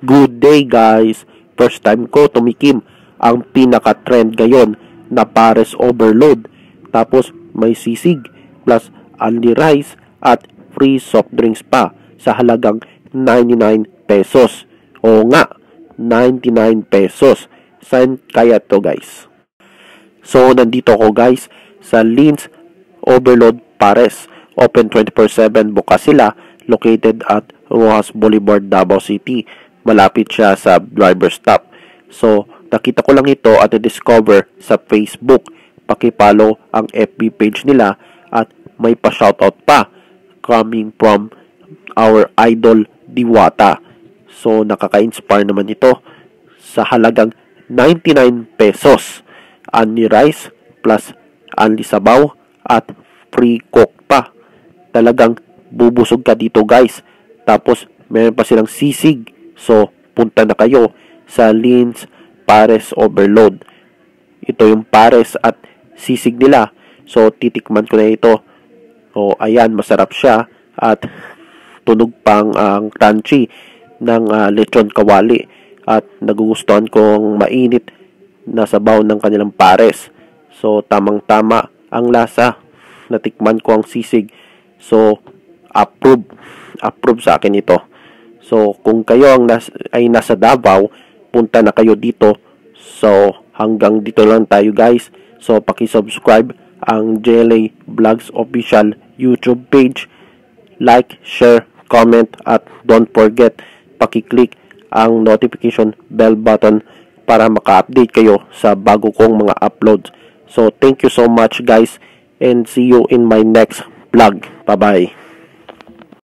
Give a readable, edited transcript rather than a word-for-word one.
Good day guys! First time ko tumikim ang pinaka-trend ngayon na pares overload. Tapos may sisig plus only rice at free soft drinks pa sa halagang 99 pesos. Oo nga, 99 pesos. Saan kaya to guys? So nandito ako guys sa Lin's Overload Pares. Open 24/7 bukas sila, located at Rojas Boulevard, Davao City. Malapit siya sa driver stop. So, nakita ko lang ito at na-discover sa Facebook. Paki-follow ang FB page nila at may pa-shoutout pa coming from our idol Diwata. So, nakaka-inspire naman ito sa halagang 99 pesos. Only rice plus only sabaw at free coke pa. Talagang bubusog ka dito guys. Tapos, meron pa silang sisig. So, punta na kayo sa Lin's Pares Overload. Ito yung pares at sisig nila. So, titikman ko na ito. So, ayan, masarap siya. At tunog pang ang crunchy ng lechon kawali. At nagugustuhan kong mainit na sabaw ng kanilang pares. So, tamang-tama ang lasa. Natikman ko ang sisig. So, approve. Approve sa akin ito. So, kung kayo ay nasa Davao, punta na kayo dito. So, hanggang dito lang tayo guys. So, paki-subscribe ang JLA Vlogs Official YouTube page. Like, share, comment, at don't forget, paki-click ang notification bell button para maka-update kayo sa bago kong mga uploads. So, thank you so much guys and see you in my next vlog. Bye-bye.